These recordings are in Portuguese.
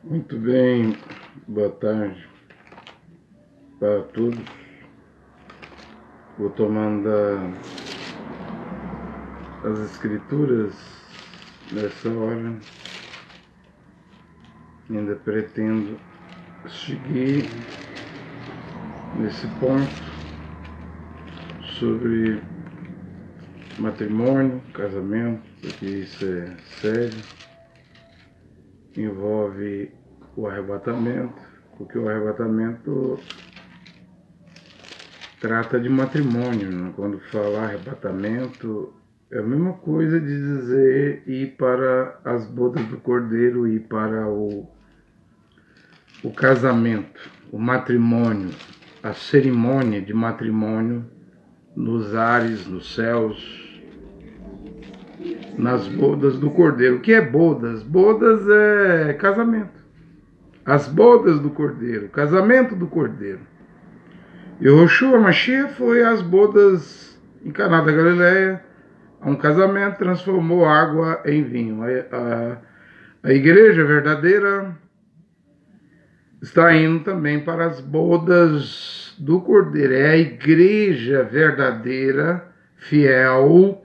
Muito bem, boa tarde para todos. Vou tomando as escrituras nessa hora. Ainda pretendo seguir nesse ponto sobre matrimônio, casamento, porque isso é sério. Envolve o arrebatamento, porque o arrebatamento trata de matrimônio, né? Quando fala arrebatamento, é a mesma coisa de dizer ir para as bodas do Cordeiro, ir para o casamento, o matrimônio, a cerimônia de matrimônio nos ares, nos céus, nas bodas do Cordeiro. O que é bodas? Bodas é casamento. As bodas do Cordeiro, casamento do Cordeiro. Yehoshua Mashiach foi às bodas em Caná da Galileia, um casamento, transformou água em vinho. A igreja verdadeira está indo também para as bodas do Cordeiro. É a igreja verdadeira, fiel,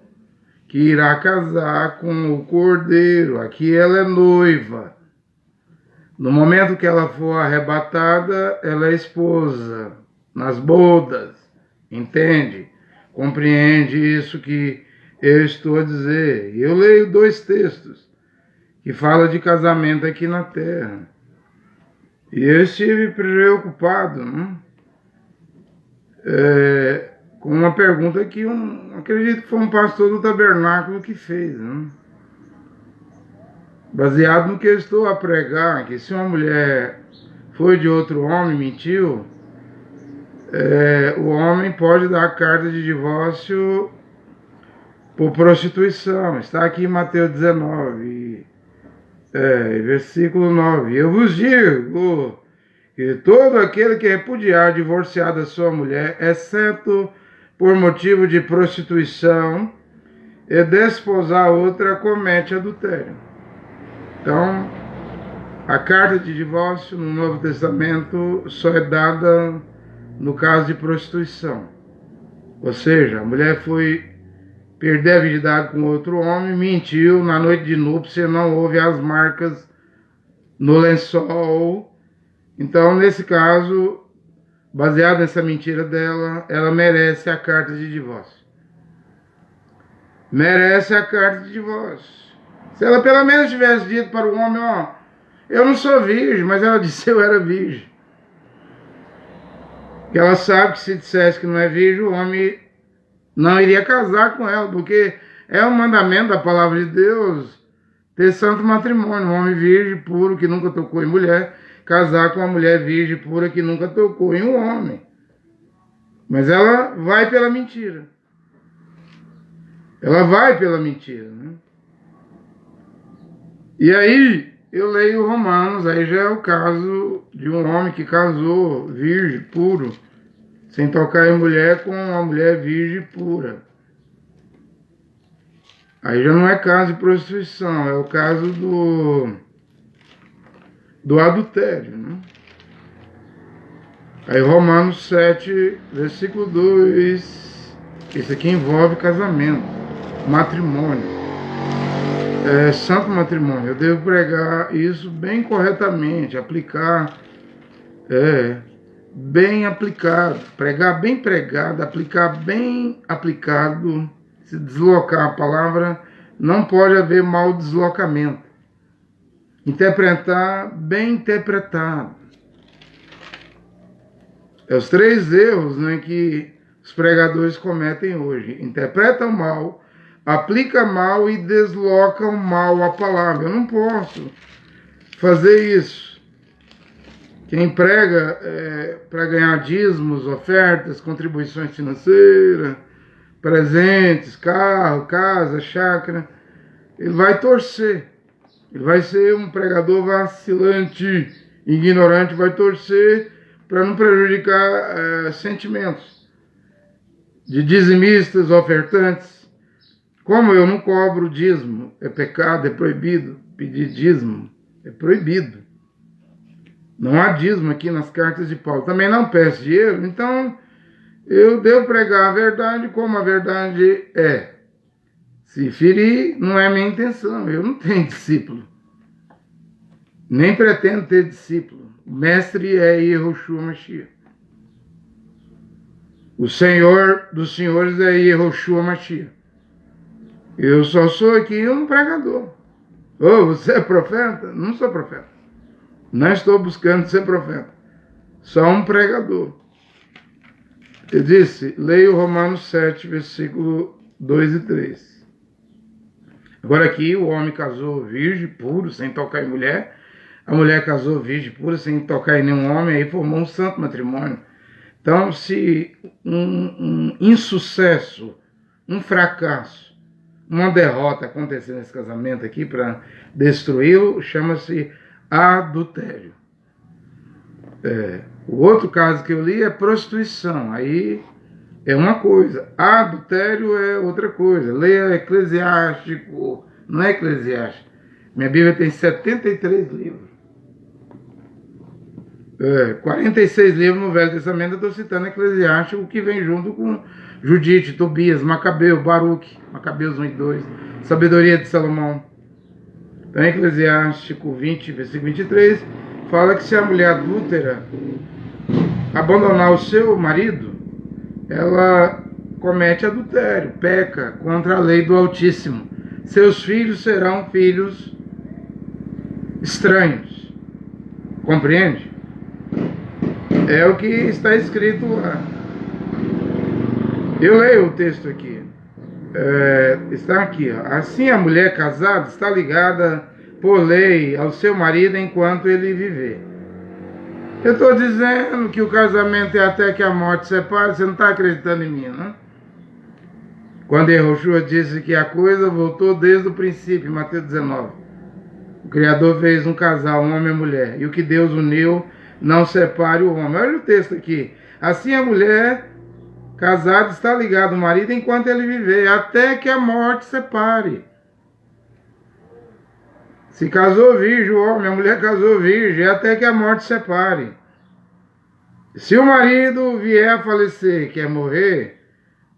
que irá casar com o Cordeiro. Aqui ela é noiva. No momento que ela for arrebatada, ela é esposa, nas bodas. Entende? Compreende isso que eu estou a dizer. Eu leio 2 textos que falam de casamento aqui na terra. E eu estive preocupado, né? Com uma pergunta que acredito que foi um pastor do tabernáculo que fez, né? Baseado no que eu estou a pregar, que se uma mulher foi de outro homem, mentiu, o homem pode dar carta de divórcio por prostituição. Está aqui em Mateus 19, versículo 9. Eu vos digo que todo aquele que repudiar divorciar da sua mulher, exceto por motivo de prostituição, e desposar outra, comete adultério. Então, a carta de divórcio no Novo Testamento só é dada no caso de prostituição. Ou seja, a mulher foi perder a virgindade com outro homem, mentiu, na noite de núpcia não houve as marcas no lençol. Então, nesse caso, baseado nessa mentira dela, ela merece a carta de divórcio. Merece a carta de divórcio. Se ela pelo menos tivesse dito para o homem, ó, eu não sou virgem, mas ela disse eu era virgem. Porque ela sabe que se dissesse que não é virgem, o homem não iria casar com ela, porque é um mandamento da palavra de Deus ter santo matrimônio, um homem virgem puro que nunca tocou em mulher, casar com uma mulher virgem pura que nunca tocou em um homem. Mas ela vai pela mentira. Ela vai pela mentira, né? E aí, eu leio Romanos, aí já é o caso de um homem que casou virgem, puro, sem tocar em mulher, com uma mulher virgem pura. Aí já não é caso de prostituição, é o caso do adultério, né? Aí Romanos 7, versículo 2, isso aqui envolve casamento, matrimônio. Santo matrimônio, eu devo pregar isso bem corretamente, aplicar, bem aplicado, pregar bem pregado, aplicar bem aplicado, se deslocar a palavra, não pode haver mau deslocamento. Interpretar bem interpretado. É os 3 erros, né, que os pregadores cometem hoje. Interpretam mal, aplica mal e desloca mal a palavra. Eu não posso fazer isso. Quem prega para ganhar dízimos, ofertas, contribuições financeiras, presentes, carro, casa, chácara, ele vai torcer. Ele vai ser um pregador vacilante, ignorante, vai torcer para não prejudicar sentimentos de dizimistas, ofertantes. Como eu não cobro dízimo, é pecado, é proibido pedir dízimo, é proibido. Não há dízimo aqui nas cartas de Paulo. Também não peço dinheiro, então eu devo pregar a verdade como a verdade é. Se ferir, não é minha intenção. Eu não tenho discípulo. Nem pretendo ter discípulo. O mestre é Yehoshua Mashiach. O Senhor dos senhores é Yehoshua Mashiach. Eu só sou aqui um pregador. Oh, você é profeta? Não sou profeta. Não estou buscando ser profeta. Só um pregador. Eu disse, leio Romanos 7, versículo 2 e 3. Agora aqui o homem casou virgem, puro, sem tocar em mulher. A mulher casou virgem, pura, sem tocar em nenhum homem. Aí formou um santo matrimônio. Então, se um insucesso, um fracasso, uma derrota acontecer nesse casamento aqui para destruí-lo, chama-se adultério. O outro caso que eu li é prostituição. Aí é uma coisa. Adultério é outra coisa. Leia Eclesiástico. Não é Eclesiástico. Minha Bíblia tem 73 livros. 46 livros no Velho Testamento. Eu estou citando Eclesiástico, que vem junto com Judite, Tobias, Macabeu, Baruque, Macabeus 1 e 2, Sabedoria de Salomão. Então, Eclesiástico 20, versículo 23, fala que se a mulher adúltera abandonar o seu marido, ela comete adultério, peca contra a lei do Altíssimo. Seus filhos serão filhos estranhos. Compreende? É o que está escrito lá. Eu leio o texto aqui. Está aqui, ó. Assim a mulher casada está ligada por lei ao seu marido enquanto ele viver. Eu estou dizendo que o casamento é até que a morte separe. Você não está acreditando em mim, não? Quando Yehoshua disse que a coisa voltou desde o princípio, em Mateus 19. O Criador fez um casal, um homem e mulher, e o que Deus uniu não separe o homem. Olha o texto aqui. Assim a mulher casada está ligada ao marido enquanto ele viver, até que a morte separe. Se casou virgem o homem, a mulher casou virgem, até que a morte separe. Se o marido vier a falecer, quer morrer,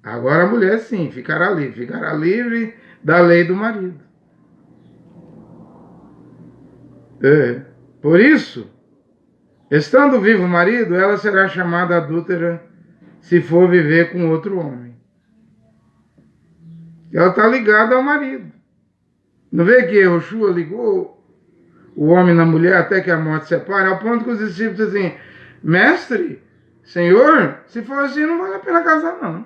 agora a mulher sim, ficará livre da lei do marido. Por isso, estando vivo o marido, ela será chamada adúltera se for viver com outro homem. Ela está ligada ao marido. Não vê que Yehoshua ligou o homem na mulher até que a morte separe, ao ponto que os discípulos dizem assim, mestre, Senhor, se for assim não vale a pena casar não.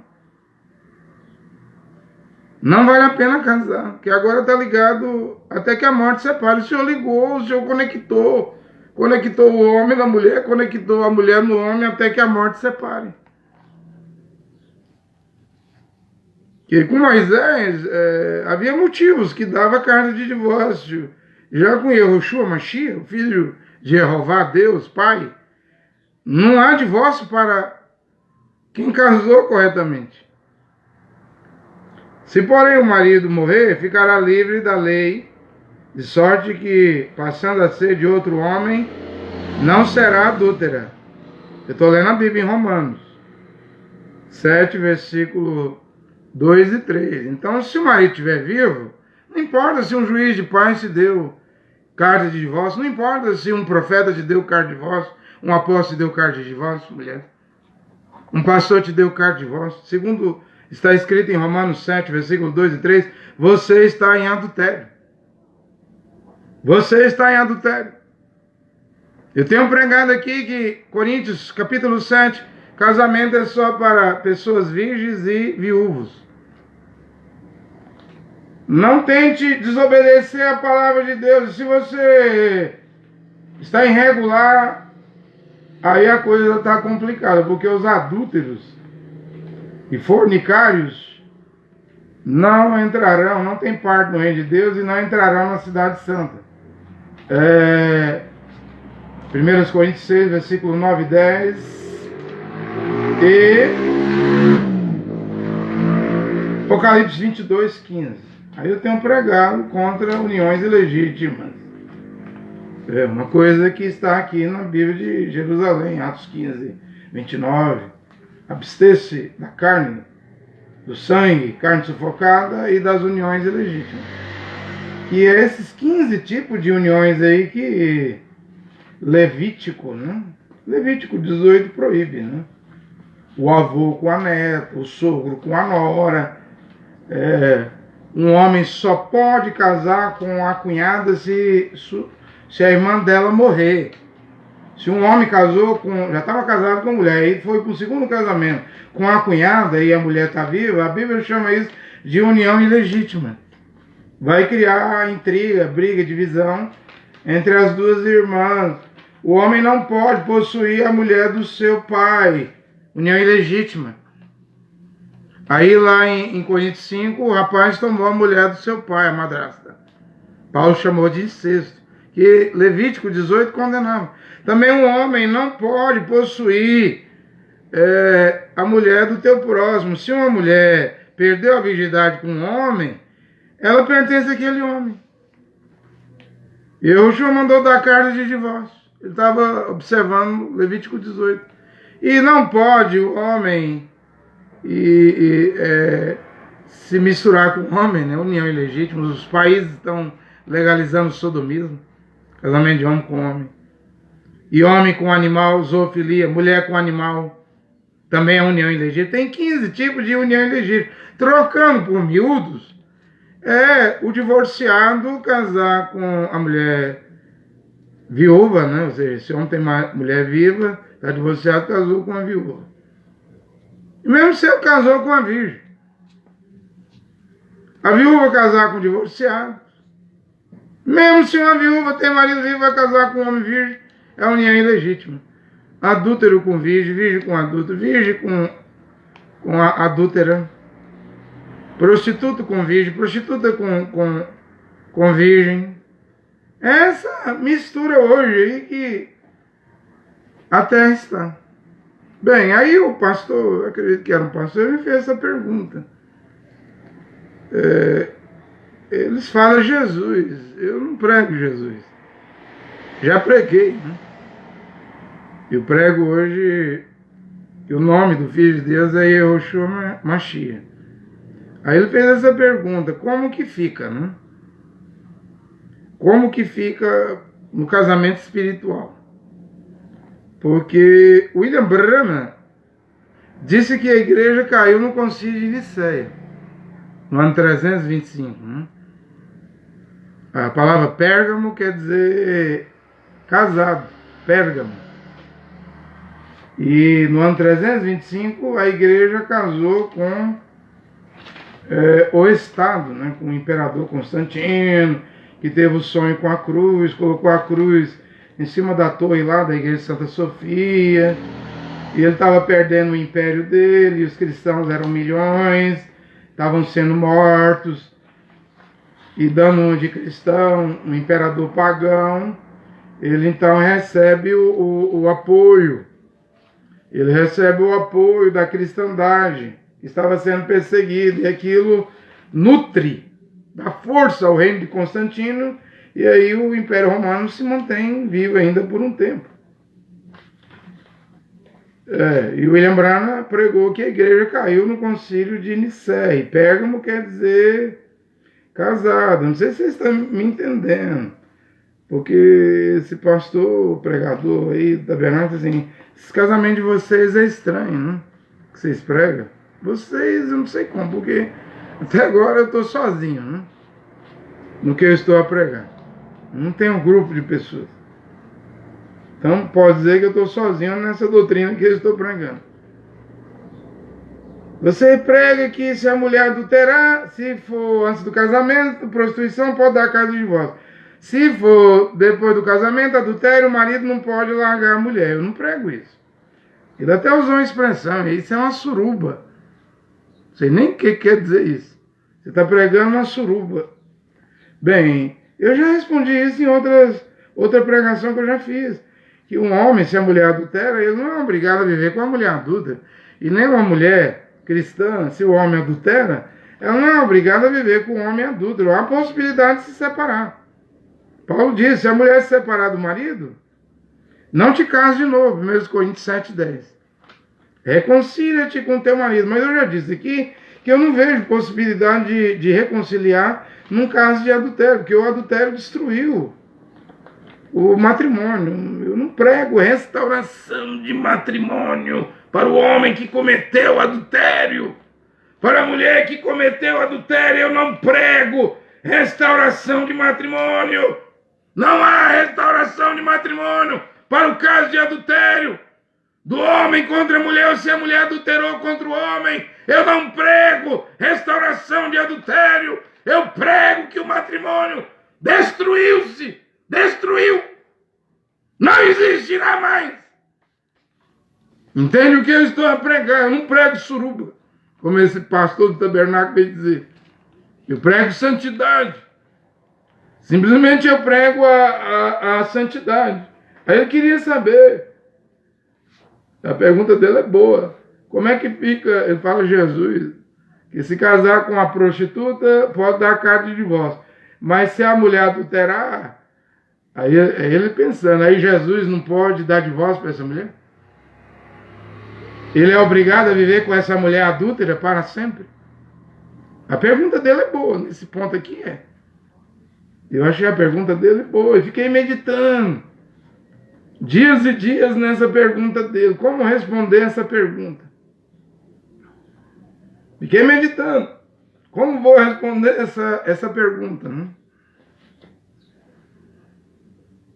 Não vale a pena casar, porque agora está ligado até que a morte separe. O Senhor ligou, o Senhor conectou o homem na mulher, conectou a mulher no homem até que a morte separe. Que com Moisés havia motivos que dava carta de divórcio. Já com Yehoshua Mashiach, o filho de Jeová, Deus, Pai, não há divórcio para quem casou corretamente. Se porém o marido morrer, ficará livre da lei, de sorte que, passando a ser de outro homem, não será adúltera. Eu estou lendo a Bíblia em Romanos 7, versículo 2 e 3. Então, se o marido estiver vivo, não importa se um juiz de paz te deu carta de divórcio, não importa se um profeta te deu carta de divórcio, um apóstolo te deu carta de divórcio, mulher. Um pastor te deu carta de divórcio. Segundo está escrito em Romanos 7, versículo 2 e 3, você está em adultério. Você está em adultério. Eu tenho pregado aqui que Coríntios, capítulo 7, casamento é só para pessoas virgens e viúvos. Não tente desobedecer a palavra de Deus. Se você está irregular, aí a coisa está complicada, porque os adúlteros e fornicários não entrarão, não tem parte no reino de Deus e não entrarão na cidade santa. 1 Coríntios 6, versículo 9 e 10 e Apocalipse 22, 15. Aí eu tenho pregado contra uniões ilegítimas. É uma coisa que está aqui na Bíblia de Jerusalém, Atos 15, 29. Abster-se da carne, do sangue, carne sufocada e das uniões ilegítimas. Que é esses 15 tipos de uniões aí que Levítico, né? Levítico 18 proíbe, né? O avô com a neta, o sogro com a nora. Um homem só pode casar com a cunhada se a irmã dela morrer. Se um homem casou com, já estava casado com a mulher e foi para o segundo casamento com a cunhada e a mulher está viva, a Bíblia chama isso de união ilegítima. Vai criar intriga, briga, divisão entre as duas irmãs. O homem não pode possuir a mulher do seu pai. União ilegítima. Aí lá em Coríntios 5, o rapaz tomou a mulher do seu pai, a madrasta. Paulo chamou de incesto, que Levítico 18 condenava. Também um homem não pode possuir a mulher do teu próximo. Se uma mulher perdeu a virgindade com um homem, ela pertence àquele homem. E o Senhor mandou dar carta de divórcio. Ele estava observando Levítico 18. E não pode o homem se misturar com o homem, né? União ilegítima. Os países estão legalizando o sodomismo, casamento de homem com homem. E homem com animal, zoofilia, mulher com animal, também é união ilegítima. Tem 15 tipos de união ilegítima. Trocando por miúdos, o divorciado casar com a mulher viúva, né? Ou seja, se o homem tem mulher viva, está divorciado, casou com a viúva. E mesmo se ele casou com a virgem. A viúva casar com o divorciado. Mesmo se uma viúva tem marido vivo, vai casar com um homem virgem, é união ilegítima. Adúltero com virgem, virgem com adúltero, virgem com a adúltera. Prostituta com virgem, prostituta com virgem. Essa mistura hoje aí que a terra está. Bem, aí o pastor, acredito que era um pastor, me fez essa pergunta. Eles falam Jesus, eu não prego Jesus. Já preguei, né? Eu prego hoje que o nome do Filho de Deus é Yehoshua Mashiach. Aí ele fez essa pergunta, como que fica, né? Como que fica no casamento espiritual? Porque William Branham disse que a igreja caiu no concílio de Nicéia, no ano 325. Né? A palavra Pérgamo quer dizer casado, Pérgamo. E no ano 325 a igreja casou com o Estado, né? Com o imperador Constantino, que teve o sonho com a cruz, colocou a cruz em cima da torre lá da igreja de Santa Sofia, e ele estava perdendo o império dele, e os cristãos eram milhões, estavam sendo mortos, e dando um de cristão, um imperador pagão, ele então recebe o apoio, ele recebe o apoio da cristandade, que estava sendo perseguida, e aquilo nutre, dá força ao reino de Constantino, e aí o Império Romano se mantém vivo ainda por um tempo. E William Branham pregou que a igreja caiu no concílio de Nicéia, e Pérgamo quer dizer casado. Não sei se vocês estão me entendendo, porque esse pastor, pregador aí da Bernardo, assim, esse casamento de vocês é estranho, né? Que vocês pregam. Vocês, eu não sei como, porque até agora eu estou sozinho, né? No que eu estou a pregar. Não tem um grupo de pessoas. Então pode dizer que eu estou sozinho nessa doutrina que eu estou pregando. Você prega que se a mulher adulterar, se for antes do casamento, prostituição, pode dar carta de divórcio. Se for depois do casamento, adultério, o marido não pode largar a mulher. Eu não prego isso. Ele até usou uma expressão, isso é uma suruba. Não sei nem o que quer dizer isso. Você está pregando uma suruba. Bem, eu já respondi isso em outra pregação que eu já fiz. Que um homem, se a mulher adultera, ele não é obrigado a viver com a mulher adulta. E nem uma mulher cristã, se o homem adultera, ela não é obrigada a viver com o homem adúltero. Há a possibilidade de se separar. Paulo disse, se a mulher se separar do marido, não te case de novo, 1 Coríntios 7,10. Reconcilia-te com teu marido. Mas eu já disse aqui que eu não vejo possibilidade de reconciliar num caso de adultério, porque o adultério destruiu o matrimônio. Eu não prego restauração de matrimônio para o homem que cometeu adultério. Para a mulher que cometeu adultério, eu não prego restauração de matrimônio. Não há restauração de matrimônio para o caso de adultério. Do homem contra a mulher, ou se a mulher adulterou contra o homem. Eu não prego restauração de adultério. Eu prego que o matrimônio destruiu-se. Destruiu. Não existirá mais. Entende o que eu estou a pregar? Eu não prego suruba, como esse pastor do tabernáculo veio dizer. Eu prego santidade. Simplesmente eu prego a santidade. Aí ele queria saber. A pergunta dele é boa. Como é que fica, ele fala Jesus, que se casar com uma prostituta pode dar carta de divórcio. Mas se a mulher adulterar, aí ele pensando, aí Jesus não pode dar divórcio para essa mulher? Ele é obrigado a viver com essa mulher adúltera para sempre? A pergunta dele é boa, nesse ponto aqui é. Eu achei a pergunta dele boa e fiquei meditando dias e dias nessa pergunta dele. Como responder essa pergunta? Fiquei meditando. Como vou responder essa pergunta? Né?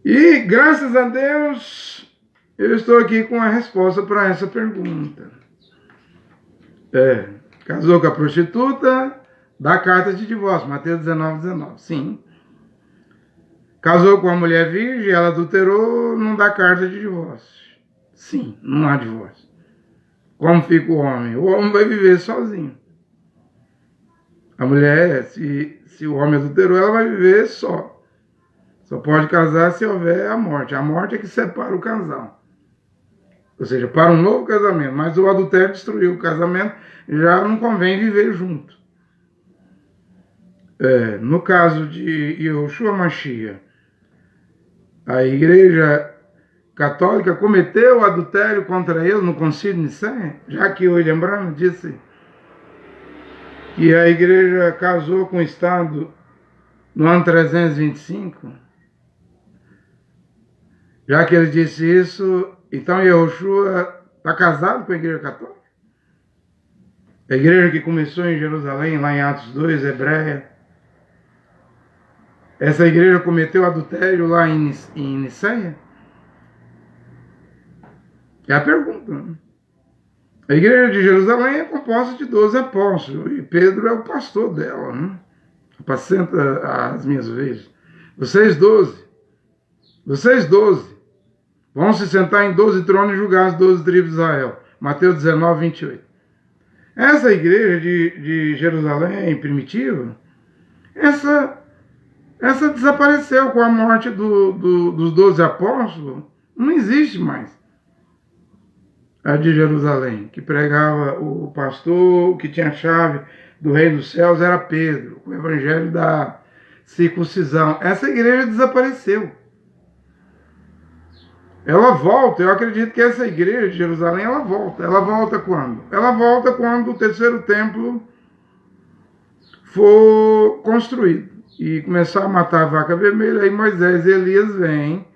E, graças a Deus, eu estou aqui com a resposta para essa pergunta. Casou com a prostituta, dá carta de divórcio. Mateus 19:19. Sim. Casou com uma mulher virgem, ela adulterou, não dá carta de divórcio. Sim, não há divórcio. Como fica o homem? O homem vai viver sozinho. A mulher, se o homem adulterou, ela vai viver só. Só pode casar se houver a morte. A morte é que separa o casal. Ou seja, para um novo casamento. Mas o adultério destruiu o casamento, já não convém viver junto. No caso de Yeshua Mashiach, a igreja católica cometeu adultério contra ele no Concílio de Nicéia, já que o William Branham disse que a igreja casou com o Estado no ano 325. Já que ele disse isso, então Yeshua está casado com a igreja católica? A igreja que começou em Jerusalém, lá em Atos 2, hebreia. Essa igreja cometeu adultério lá em Nicéia? É a pergunta. Né? A igreja de Jerusalém é composta de 12 apóstolos, e Pedro é o pastor dela. Né? Apacenta as minhas ovelhas. Vocês 12 vão se sentar em 12 tronos e julgar as 12 tribos de Israel. Mateus 19:28. Essa igreja de Jerusalém primitiva, essa desapareceu com a morte dos 12 apóstolos. Não existe mais. A de Jerusalém, que pregava o pastor, que tinha a chave do reino dos céus, era Pedro, com o evangelho da circuncisão. Essa igreja desapareceu. Ela volta, eu acredito que essa igreja de Jerusalém, ela volta. Ela volta quando? Ela volta quando o terceiro templo for construído. E começar a matar a vaca vermelha, aí Moisés e Elias vêm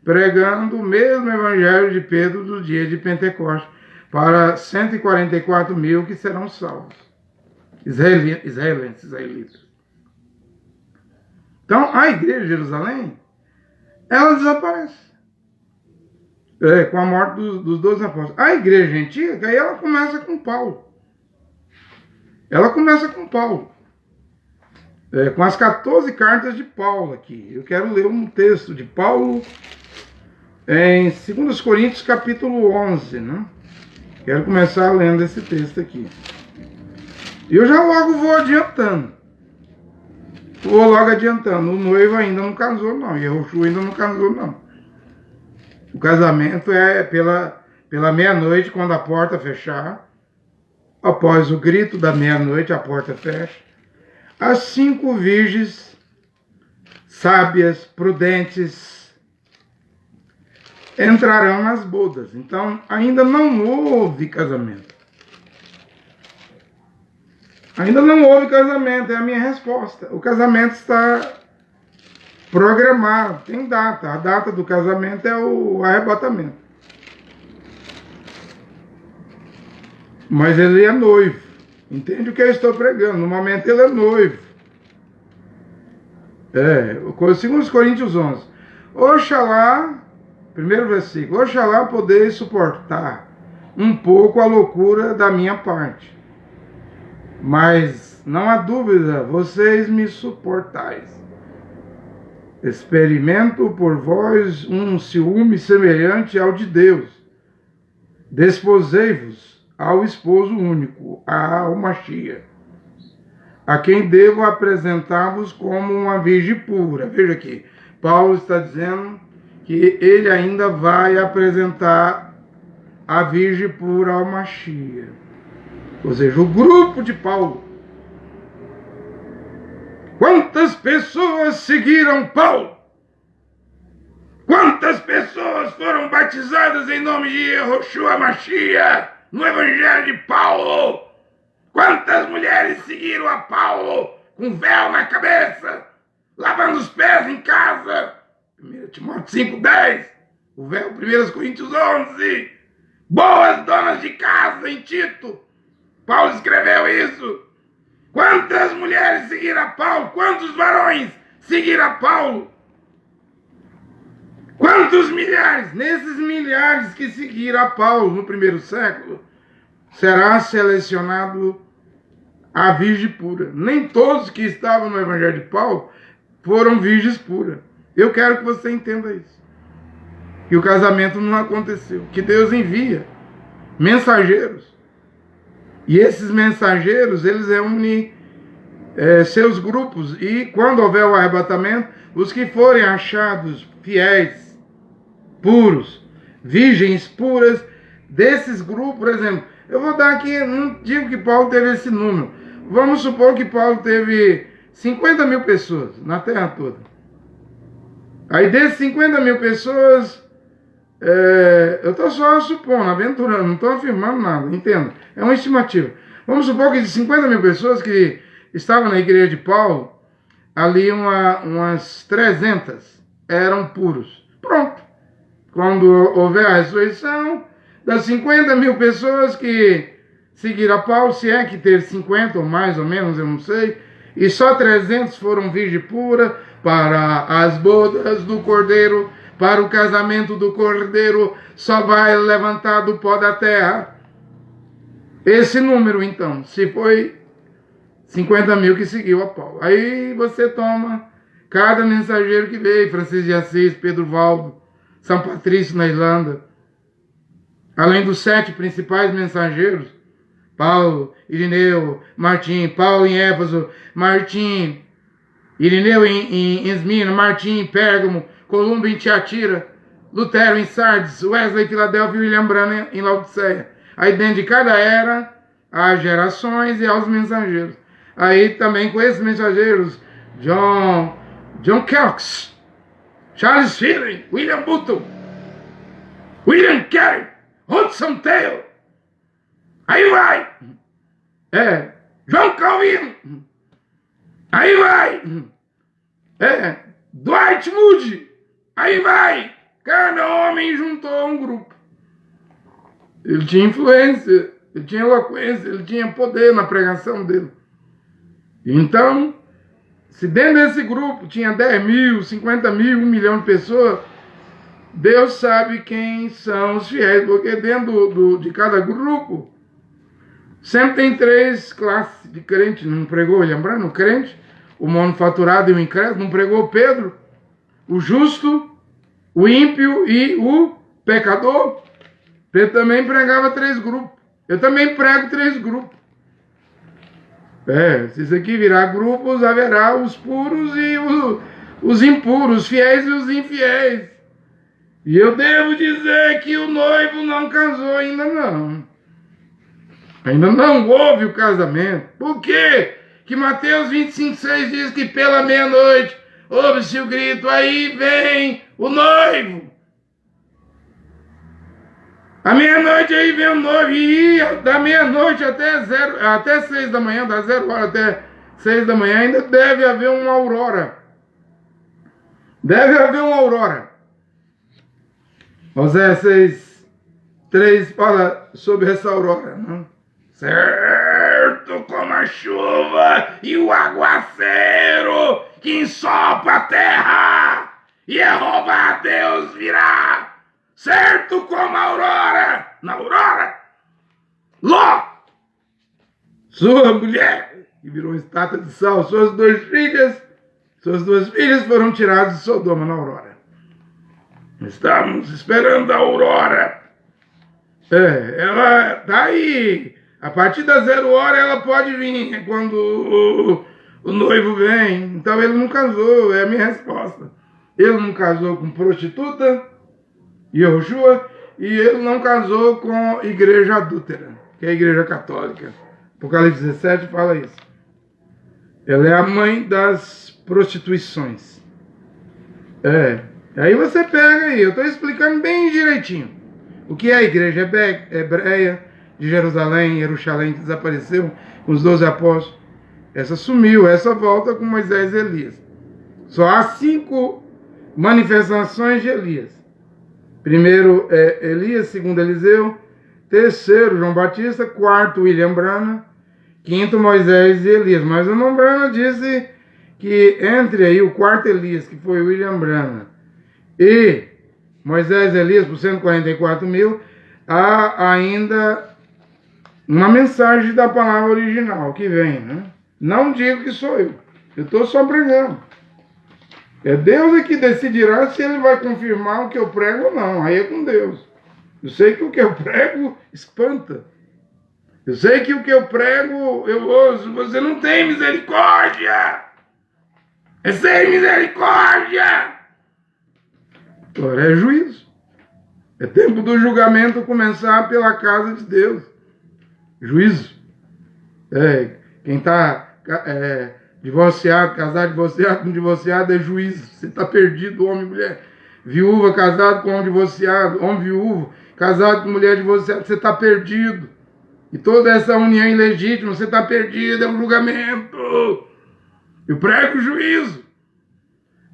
pregando o mesmo evangelho de Pedro do dia de Pentecostes para 144 mil que serão salvos. Israelitas. Então, a igreja de Jerusalém, ela desaparece. Com a morte dos 12 apóstolos. A igreja antiga, aí ela começa com Paulo. Com as 14 cartas de Paulo aqui. Eu quero ler um texto de Paulo em 2 Coríntios capítulo 11. Né? Quero começar lendo esse texto aqui. E eu já logo vou adiantando. O noivo ainda não casou, não. E Yeshua ainda não casou, não. O casamento é pela meia-noite, quando a porta fechar. Após o grito da meia-noite, a porta fecha. As 5 virgens sábias, prudentes, entrarão nas bodas. Então, ainda não houve casamento. Ainda não houve casamento, é a minha resposta. O casamento está programado, tem data. A data do casamento é o arrebatamento. Mas ele é noivo. Entende o que eu estou pregando? No momento ele é noivo. 2 Coríntios 11. Oxalá, primeiro versículo, oxalá podeis suportar um pouco a loucura da minha parte. Mas não há dúvida, vocês me suportais. Experimento por vós um ciúme semelhante ao de Deus. Desposei-vos ao esposo único, ao Machia, a quem devo apresentar-vos como uma virgem pura. Veja aqui, Paulo está dizendo que ele ainda vai apresentar a virgem pura ao Machia. Ou seja, o grupo de Paulo. Quantas pessoas seguiram Paulo? Quantas pessoas foram batizadas em nome de Yehoshua Mashiach no Evangelho de Paulo? Quantas mulheres seguiram a Paulo com véu na cabeça, lavando os pés em casa? 1 Timóteo 5,10, o véu, 1 Coríntios 11. Boas donas de casa em Tito. Paulo escreveu isso. Quantas mulheres seguiram a Paulo? Quantos varões seguiram a Paulo? Quantos milhares? Nesses milhares que seguiram a Paulo no primeiro século, será selecionado a virgem pura. Nem todos que estavam no Evangelho de Paulo foram virgens puras. Eu quero que você entenda isso. Que o casamento não aconteceu. Que Deus envia mensageiros. E esses mensageiros, eles reúnem seus grupos. E quando houver o arrebatamento, os que forem achados fiéis, puros, virgens puras, desses grupos, por exemplo, eu vou dar aqui, não digo que Paulo teve esse número. Vamos supor que Paulo teve 50 mil pessoas na terra toda. Aí desses 50 mil pessoas, eu estou só supondo, aventurando, não estou afirmando nada, entenda. É uma estimativa. Vamos supor que de 50 mil pessoas que estavam na igreja de Paulo, ali umas 300 eram puros. Pronto. Quando houver a ressurreição, das 50 mil pessoas que seguiram a Paulo, se é que teve 50 ou mais ou menos, eu não sei, e só 300 foram virgem pura para as bodas do Cordeiro, para o casamento do Cordeiro, só vai levantar do pó da terra. Esse número, então, se foi 50 mil que seguiu a Paulo. Aí você toma cada mensageiro que veio, Francisco de Assis, Pedro Valdo, São Patrício na Irlanda, além dos 7 principais mensageiros, Paulo, Irineu, Martim, Paulo em Éfeso, Martim, Irineu em Esmina, Martim em Pérgamo, Columba em Tiatira, Lutero em Sardes, Wesley em Filadélfia e William Branham em Laodiceia. Aí dentro de cada era, há gerações e há os mensageiros. Aí também com esses mensageiros, John Kelks, Charles Finney, William Button, William Carey, Hudson Taylor. Aí vai. João Calvino. Aí vai. Dwight Moody. Aí vai. Cada homem juntou um grupo. Ele tinha influência, ele tinha eloquência, ele tinha poder na pregação dele. Então, se dentro desse grupo tinha 10 mil, 50 mil, 1 milhão de pessoas, Deus sabe quem são os fiéis, porque dentro de cada grupo sempre tem 3 classes de crente. Não pregou, lembrando, o crente, o manufaturado e o incrédulo. Não pregou Pedro, o justo, o ímpio e o pecador. Pedro também pregava 3 grupos. Eu também prego 3 grupos. Se isso aqui virar grupos, haverá os puros e os impuros, os fiéis e os infiéis. E eu devo dizer que o noivo não casou ainda não. Ainda não houve o casamento. Por quê? Que Mateus 25,6 diz que pela meia-noite ouve-se o grito, aí vem o noivo. À meia-noite aí vem o noivo, e da meia-noite até 6 da manhã, da 0 hora até 6 da manhã, ainda deve haver uma aurora. Deve haver uma aurora. Oséias 6:3 fala sobre essa aurora, não? Certo como a chuva e o aguaceiro que ensopa a terra, e Jeová a Deus virá. Certo como a aurora, na aurora, Ló, sua mulher, que virou estátua de sal, suas duas filhas foram tiradas de Sodoma na aurora. Estamos esperando a aurora. Ela tá aí. A partir da 0 hora ela pode vir, é quando o noivo vem. Então ele não casou, é a minha resposta. Ele não casou com prostituta, Yehoshua, e ele não casou com igreja adúltera, que é a igreja católica. Apocalipse 17 fala isso. Ela é a mãe das prostituições. Aí você pega aí, eu estou explicando bem direitinho. O que é a igreja hebreia de Jerusalém, que desapareceu com os 12 apóstolos. Essa sumiu, essa volta com Moisés e Elias. Só há 5 manifestações de Elias. Primeiro Elias, segundo Eliseu, terceiro João Batista, quarto William Branham, quinto Moisés e Elias. Mas o irmão Branham disse que entre aí o quarto Elias, que foi William Branham, e Moisés e Elias, por 144 mil, há ainda uma mensagem da palavra original que vem, né? Não digo que sou eu estou só pregando. É Deus que decidirá se ele vai confirmar o que eu prego ou não. Aí é com Deus. Eu sei que o que eu prego espanta. Eu sei que o que eu prego, eu ouço. Você não tem misericórdia. É sem misericórdia. Agora é juízo. É tempo do julgamento começar pela casa de Deus. Juízo. Quem está divorciado, casado, divorciado com divorciado é juízo. Você está perdido, homem e mulher. Viúva, casado com homem divorciado, homem viúvo, casado com mulher divorciada, você está perdido. E toda essa união ilegítima, você está perdido, é um julgamento. Eu prego juízo.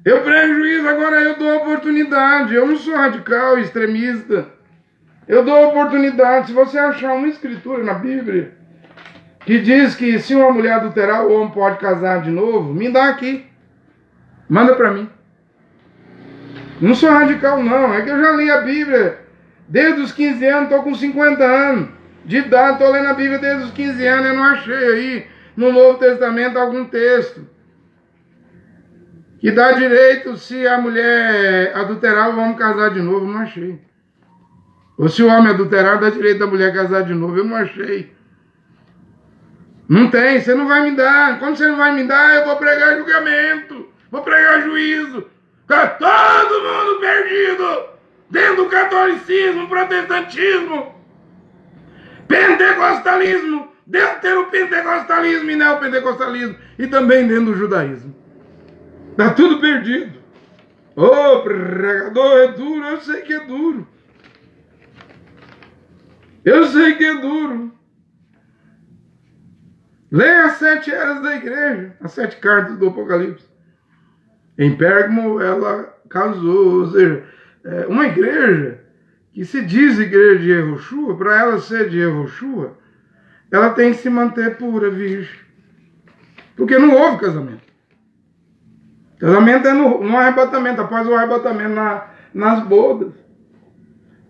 Eu prego juízo, agora eu dou oportunidade. Eu não sou radical, extremista. Eu dou oportunidade. Se você achar uma escritura na Bíblia que diz que se uma mulher adulterar, o homem pode casar de novo, me dá aqui. Manda para mim. Não sou radical, não. É que eu já li a Bíblia desde os 15 anos, estou com 50 anos de idade, estou lendo a Bíblia desde os 15 anos, eu não achei aí no Novo Testamento algum texto que dá direito, se a mulher adulterar, o homem casar de novo, eu não achei. Ou se o homem adulterar, dá direito da mulher casar de novo, eu não achei. Não tem, você não vai me dar. Como você não vai me dar, eu vou pregar julgamento, vou pregar juízo. Tá todo mundo perdido dentro do catolicismo, protestantismo, pentecostalismo, deuteropentecostalismo e neopentecostalismo, e também dentro do judaísmo. Tá tudo perdido. Ô, pregador, é duro, eu sei que é duro. Eu sei que é duro. Leia as 7 eras da igreja, as 7 cartas do Apocalipse. Em Pérgamo, ela casou, ou seja, uma igreja que se diz igreja de Yehoshua, para ela ser de Yehoshua, ela tem que se manter pura, virgem. Porque não houve casamento. Casamento é no arrebatamento, após o arrebatamento, nas bodas.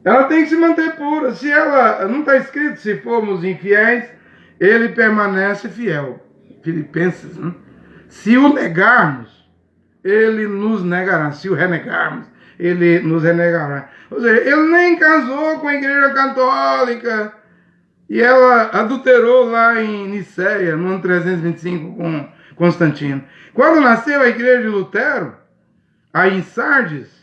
Ela tem que se manter pura. Se ela, não está escrito, se formos infiéis, ele permanece fiel. Filipenses, né? Se o negarmos, ele nos negará. Se o renegarmos, ele nos renegará. Ou seja, ele nem casou com a igreja católica. E ela adulterou lá em Niceia, no ano 325, com Constantino. Quando nasceu a igreja de Lutero, aí em Sardes,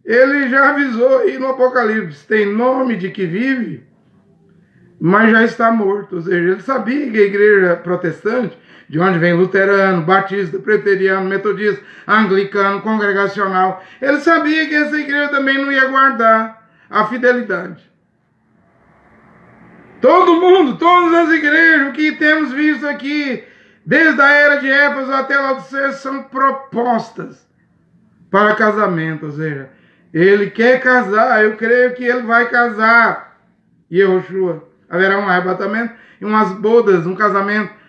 ele já avisou aí no Apocalipse, tem nome de que vive, mas já está morto. Ou seja, ele sabia que a igreja protestante de onde vem luterano, batista, preteriano, metodista, anglicano, congregacional. Ele sabia que essa igreja também não ia guardar a fidelidade. Todo mundo, todas as igrejas, o que temos visto aqui, desde a era de Éfeso até Laodiceia, são propostas para casamento. Ou seja, ele quer casar, eu creio que ele vai casar. E Yehoshua, haverá um arrebatamento e umas bodas, um casamento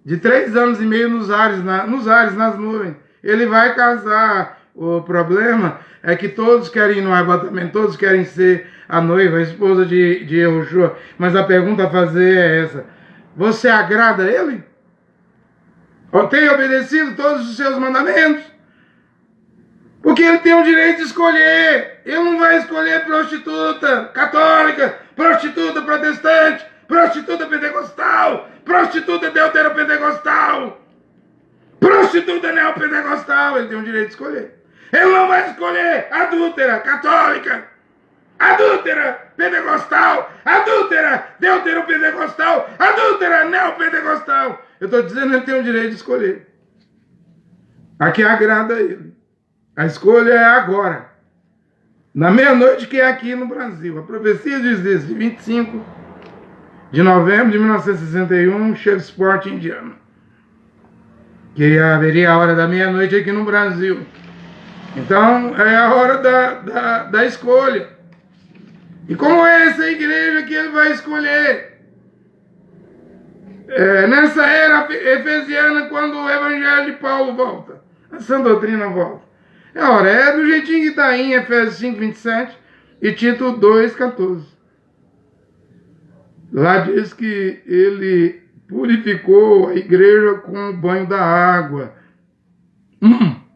de 3 anos e meio nos ares, nas nuvens. Ele vai casar. O problema é que todos querem ir no arrebatamento, todos querem ser a noiva, a esposa de Yehoshua. Mas a pergunta a fazer é essa: você agrada a ele? Ou tem obedecido todos os seus mandamentos? Porque ele tem o direito de escolher. Ele não vai escolher prostituta católica, prostituta protestante, prostituta pentecostal, prostituta deuteropentecostal, prostituta neopentecostal. Ele tem o direito de escolher. Ele não vai escolher adúltera católica, adúltera pentecostal, adúltera deuteropentecostal, adúltera neopentecostal. Eu estou dizendo que ele tem o direito de escolher a que agrada a ele. A escolha é agora, na meia-noite, que é aqui no Brasil. A profecia diz isso, de 25 de novembro de 1961, Shreveport, Indiana, que haveria a hora da meia-noite aqui no Brasil. Então, é a hora da escolha. E como é essa igreja que ele vai escolher? Nessa era efesiana, quando o evangelho de Paulo volta, a sã doutrina volta. É do jeitinho que está aí em Efésios 5, 27 e Tito 2, 14. Lá diz que ele purificou a igreja com o banho da água.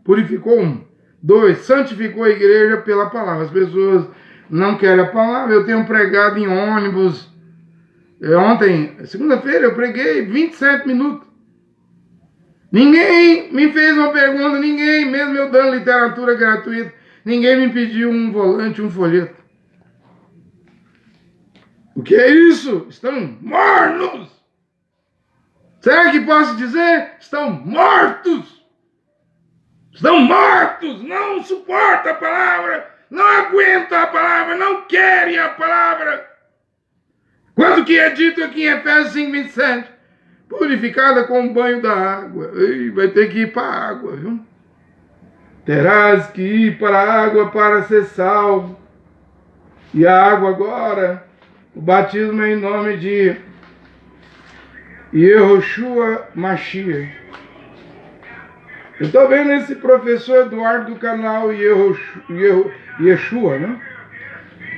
Purificou 2, santificou a igreja pela palavra. As pessoas não querem a palavra. Eu tenho pregado em ônibus. Ontem, segunda-feira, eu preguei 27 minutos. Ninguém me fez uma pergunta, ninguém, mesmo eu dando literatura gratuita, ninguém me pediu um volante, um folheto. O que é isso? Estão mornos! Será que posso dizer? Estão mortos! Estão mortos! Não suportam a palavra, não aguentam a palavra, não querem a palavra. Quanto que é dito aqui em Efésios 5, 27? Purificada com o banho da água. Ei, vai ter que ir para a água, viu? Terás que ir para a água para ser salvo. E a água agora, o batismo é em nome de Yehoshua Mashiach. Eu estou vendo esse professor Eduardo do canal Yeshua, né?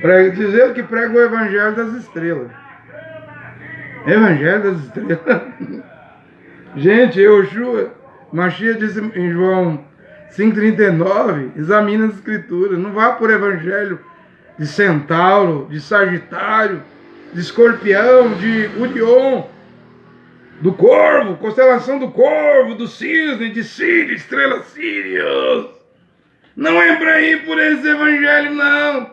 Para dizer que prega o Evangelho das Estrelas. Evangelho das Estrelas. Gente, Yehoshua Mashiach disse em João 5,39, examina as Escrituras, não vá por Evangelho de Centauro, de Sagitário, de Escorpião, de Urion, do Corvo, constelação do Corvo, do Cisne, de Sírio, estrela Sírios. Não é para ir por esse Evangelho, não.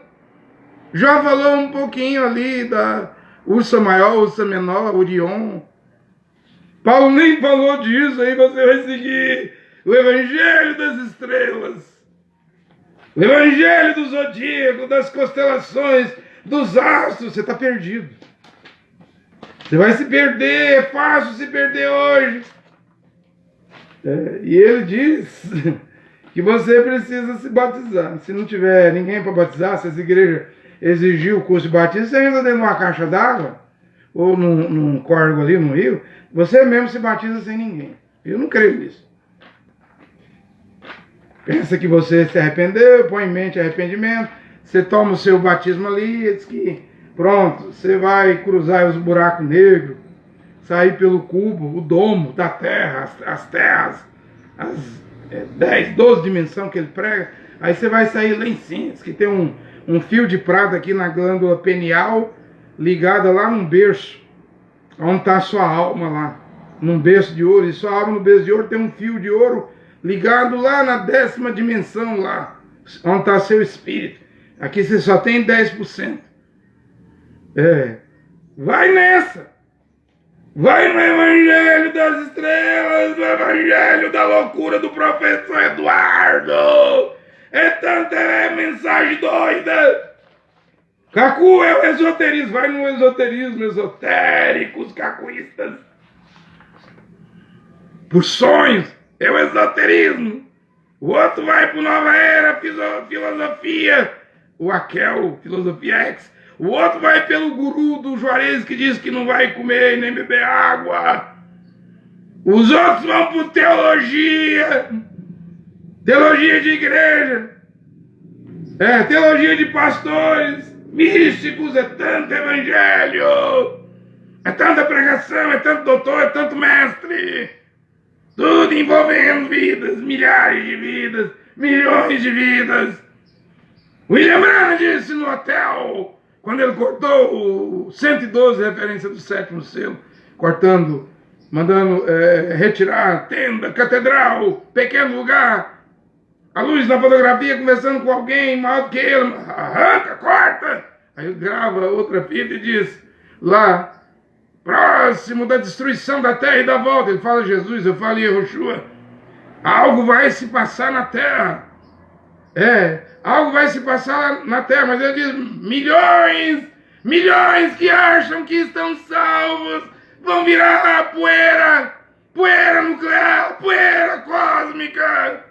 Já falou um pouquinho ali da Ursa Maior, Ursa Menor, Orion. Paulo nem falou disso, aí você vai seguir o Evangelho das Estrelas. O Evangelho do Zodíaco, das constelações, dos astros. Você está perdido. Você vai se perder, é fácil se perder hoje. E ele diz que você precisa se batizar. Se não tiver ninguém para batizar, se as igrejas exigir o curso de batismo, você entra dentro de uma caixa d'água, ou num córrego ali, no rio, você mesmo se batiza sem ninguém. Eu não creio nisso. Pensa que você se arrependeu, põe em mente arrependimento, você toma o seu batismo ali, e diz que pronto, você vai cruzar os buracos negros, sair pelo cubo, o domo da terra, as terras, as 10, 12 dimensões que ele prega, aí você vai sair lá em cima, diz que tem um fio de prata aqui na glândula pineal, ligada lá num berço, onde está a sua alma lá, num berço de ouro, e sua alma no berço de ouro tem um fio de ouro ligado lá na 10ª dimensão lá, onde está seu espírito. Aqui você só tem 10%. Vai nessa. Vai no Evangelho das Estrelas, no Evangelho da loucura do professor Eduardo. É tanta mensagem doida. Cacu é o esoterismo, vai no esoterismo, esotéricos, cacuístas. Por sonhos, é o esoterismo. O outro vai para Nova Era, filosofia, o Aquel, filosofia X. O outro vai pelo guru do Juarez que diz que não vai comer nem beber água. Os outros vão por teologia. Teologia de igreja. Teologia de pastores. Místicos, é tanto evangelho. É tanta pregação, é tanto doutor, é tanto mestre. Tudo envolvendo vidas, milhares de vidas, milhões de vidas. William Branham disse no hotel, quando ele cortou o 112, referência do sétimo selo, cortando, mandando retirar a tenda, catedral, pequeno lugar, a luz na fotografia, conversando com alguém maior do que ele, arranca, corta. Aí ele grava outra fita e diz, lá, próximo da destruição da terra e da volta, ele fala Jesus, eu falo Yehoshua, algo vai se passar na terra. Algo vai se passar na terra, mas ele diz, milhões que acham que estão salvos, vão virar poeira nuclear, poeira cósmica,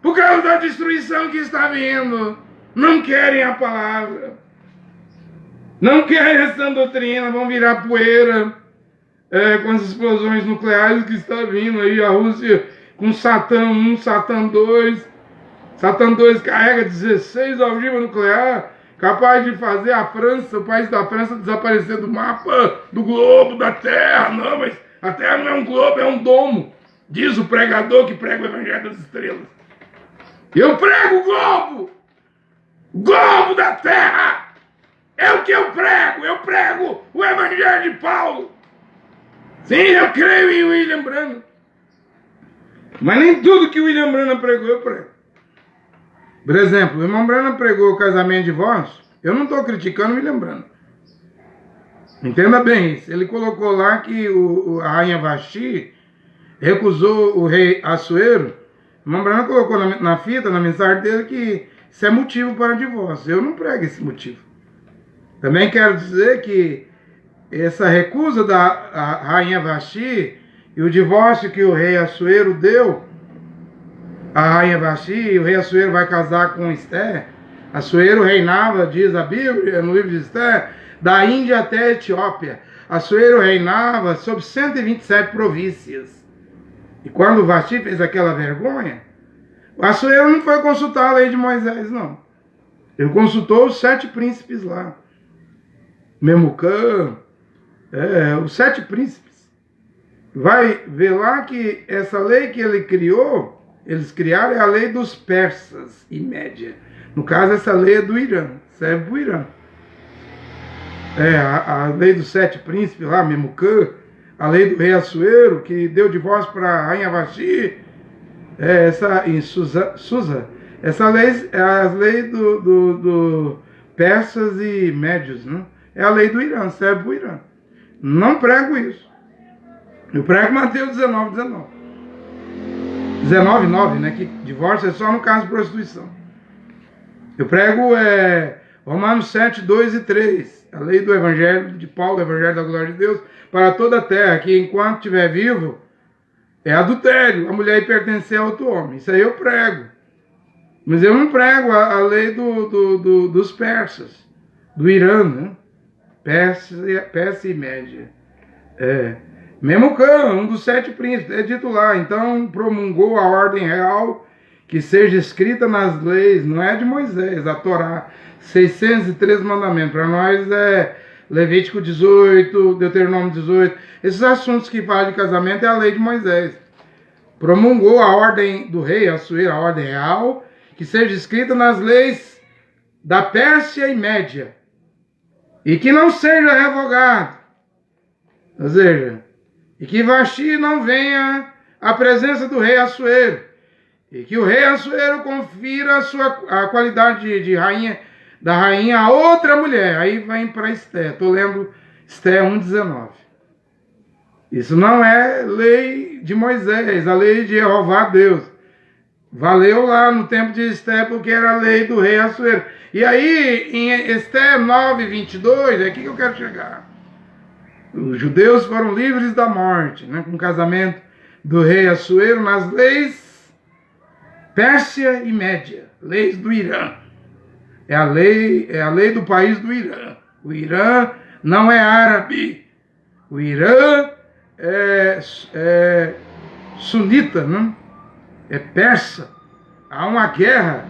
por causa da destruição que está vindo. Não querem a palavra, não querem essa doutrina, vão virar poeira com as explosões nucleares que está vindo aí, a Rússia com Satã 1, Satã 2, Satã 2 carrega 16 ogivas nucleares, capaz de fazer a França, o país da França, desaparecer do mapa do globo, da Terra. Não, mas a Terra não é um globo, é um domo, diz o pregador que prega o Evangelho das Estrelas. Eu prego o globo da Terra, é o que eu prego o Evangelho de Paulo. Sim, eu creio em William Branham, mas nem tudo que William Branham pregou eu prego. Por exemplo, o irmão Branham pregou o casamento e divórcio. Eu não estou criticando o William Branham. Entenda bem isso. Ele colocou lá que a rainha Vashti recusou o rei Assuero. O irmão Branham colocou na fita, na mensagem dele, que isso é motivo para divórcio. Eu não prego esse motivo. Também quero dizer que essa recusa da rainha Vashti e o divórcio que o rei Assuero deu, a rainha Vashti, e o rei Assuero vai casar com Esther. Assuero reinava, diz a Bíblia, no livro de Esther, da Índia até a Etiópia. Assuero reinava sobre 127 províncias. E quando Vashti fez aquela vergonha, Assuero não foi consultar a lei de Moisés, não. Ele consultou os 7 príncipes lá. Memucã, os 7 príncipes. Vai ver lá que essa lei que ele criou, eles criaram, é a lei dos persas e média. No caso, essa lei é do Irã, serve para o Irã. A lei dos 7 príncipes lá, Memucã, a lei do rei Assuero, que deu divórcio para a rainha Vashti, Susa. Essa lei é a lei do persas e médios, né? É a lei do Irã, serve para o Irã. Não prego isso. Eu prego Mateus 19:9, né? Que divórcio é só no caso de prostituição. Eu prego Romanos 7:2 e 3, a lei do Evangelho de Paulo, o Evangelho da Glória de Deus, para toda a terra, que enquanto estiver vivo, é adultério, a mulher pertencer a outro homem. Isso aí eu prego. Mas eu não prego a lei dos persas, do Irã, né? Persa e média. Memucã, um dos 7 príncipes, é dito lá. Então promulgou a ordem real que seja escrita nas leis, não é de Moisés, a Torá, 613 mandamentos. Para nós é Levítico 18, Deuteronômio 18. Esses assuntos que falam de casamento é a lei de Moisés. Promulgou a ordem do rei Assuero, a ordem real, que seja escrita nas leis da Pérsia e Média, e que não seja revogado. Ou seja, e que Vashti não venha à presença do rei Assuero, e que o rei Assuero confira a qualidade de rainha, da rainha a outra mulher. Aí vem para Esther. Estou lendo Esther 1:19. Isso não é lei de Moisés, a lei de Jeová Deus. Valeu lá no tempo de Esté, porque era a lei do rei Assuero. E aí, em Esté 9:22, é aqui que eu quero chegar. Os judeus foram livres da morte, né, com o casamento do rei Assuero nas leis Pérsia e Média, leis do Irã. É a lei do país do Irã. O Irã não é árabe. O Irã é sunita, né? É persa. Há uma guerra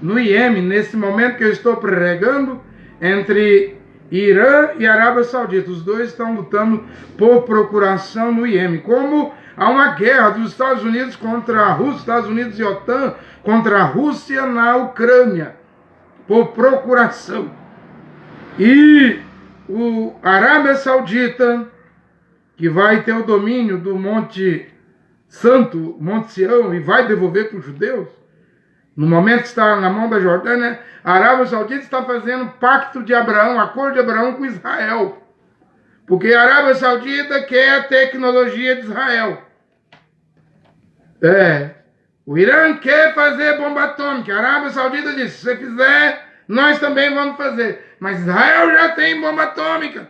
no Iêmen, nesse momento que eu estou pregando, entre Irã e Arábia Saudita. Os dois estão lutando por procuração no Iêmen. Como há uma guerra dos Estados Unidos contra a Rússia, Estados Unidos e OTAN contra a Rússia na Ucrânia, por procuração. E o Arábia Saudita, que vai ter o domínio do Monte Santo, Monte Sião, e vai devolver para os judeus, no momento que está na mão da Jordânia, a Arábia Saudita está fazendo pacto de Abraão, acordo de Abraão com Israel. Porque a Arábia Saudita quer a tecnologia de Israel. O Irã quer fazer bomba atômica. A Arábia Saudita disse, se você fizer, nós também vamos fazer. Mas Israel já tem bomba atômica.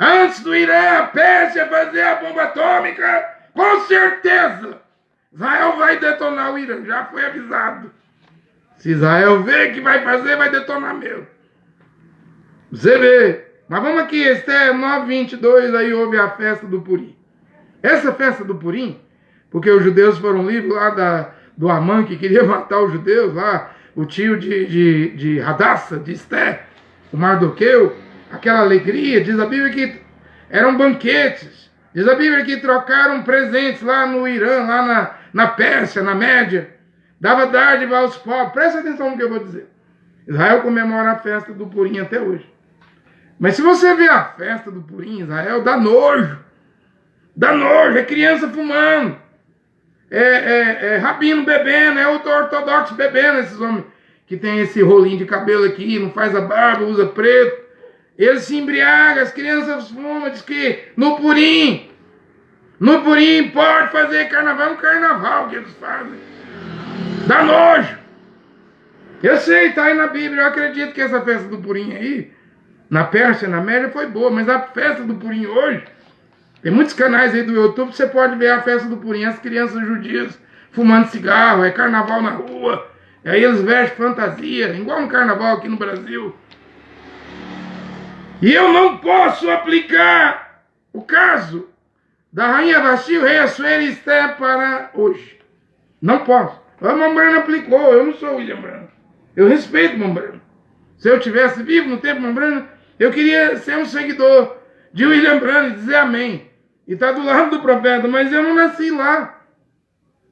Antes do Irã, a Pérsia fazer a bomba atômica, com certeza, Israel vai detonar o Irã. Já foi avisado. Se Israel vê que vai fazer, vai detonar mesmo. Você vê. Mas vamos aqui, Esté 9:22, aí houve a festa do Purim. Essa festa do Purim, porque os judeus foram livres lá do Amã, que queria matar os judeus lá, o tio de Hadassah, de Esté, o Mardoqueu, aquela alegria, diz a Bíblia que eram banquetes, diz a Bíblia que trocaram presentes lá no Irã, lá na Pérsia, na Média, dava dádiva aos pobres. Presta atenção no que eu vou dizer. Israel comemora a festa do Purim até hoje. Mas se você vê a festa do Purim, Israel, dá nojo. Dá nojo, é criança fumando. É rabino bebendo, é ortodoxo bebendo, esses homens que tem esse rolinho de cabelo aqui, não faz a barba, usa preto. Eles se embriagam, as crianças fumam, diz que no Purim pode fazer carnaval, é um carnaval que eles fazem. Dá nojo. Eu sei, tá aí na Bíblia, eu acredito que essa festa do Purim aí, na Pérsia, na Média, foi boa, mas a festa do Purim hoje, tem muitos canais aí do YouTube, você pode ver a festa do Purim, as crianças judias fumando cigarro, é carnaval na rua, aí eles vestem fantasia, igual um carnaval aqui no Brasil. E eu não posso aplicar o caso da Rainha Vasti, o rei Assuero e Esté para hoje. Não posso. O Mombrano aplicou, eu não sou o William Branham. Eu respeito o Mombrano. Se eu tivesse vivo no tempo Mombrano, eu queria ser um seguidor de William Branham e dizer amém. E estar do lado do profeta, mas eu não nasci lá.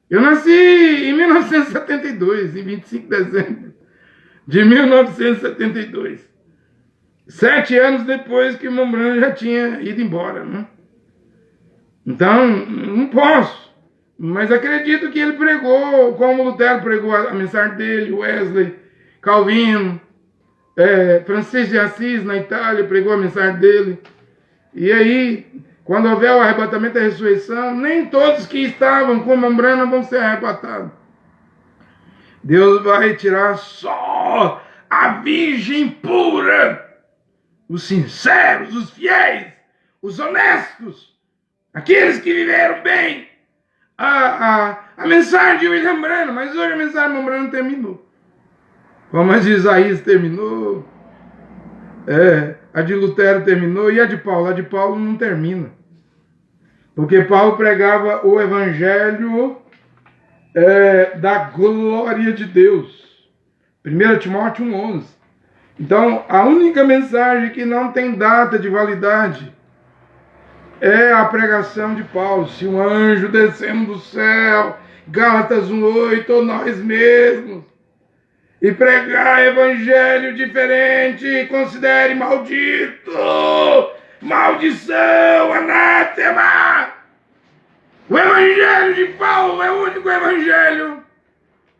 Eu nasci em 1972, em 25 de dezembro de 1972. 7 anos depois que o Mombrano já tinha ido embora, né? Então, não posso. Mas acredito que ele pregou, como Lutero pregou a mensagem dele, Wesley, Calvino, Francisco de Assis na Itália pregou a mensagem dele. E aí, quando houver o arrebatamento da ressurreição, nem todos que estavam com Mombrano vão ser arrebatados. Deus vai tirar só a virgem pura, os sinceros, os fiéis, os honestos, aqueles que viveram bem. A mensagem de William Branham, mas hoje a mensagem de Mombrano terminou. Como a de Isaías terminou, a de Lutero terminou, e a de Paulo não termina. Porque Paulo pregava o evangelho da glória de Deus. 1 Timóteo 1:11. Então, a única mensagem que não tem data de validade é a pregação de Paulo. Se um anjo descendo do céu, Gálatas 1:8, ou nós mesmos, e pregar evangelho diferente, considere maldito, maldição, anátema. O evangelho de Paulo é o único evangelho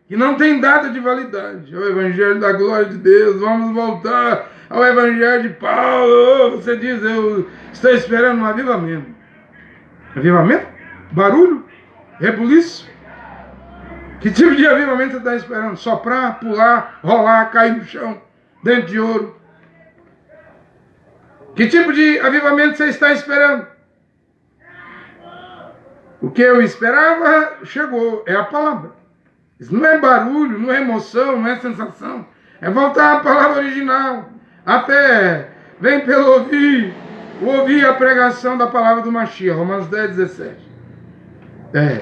que não tem data de validade. É o evangelho da glória de Deus. Vamos voltar ao evangelho de Paulo. Você diz, eu estou esperando um avivamento. Avivamento? Barulho? Rebuliço? Que tipo de avivamento você está esperando? Soprar, pular, rolar, cair no chão, dente de ouro? Que tipo de avivamento você está esperando? O que eu esperava chegou, é a palavra. Isso não é barulho, não é emoção, não é sensação. É voltar à palavra original. A fé vem pelo ouvir a pregação da palavra do Mashiach, Romanos 10, 17.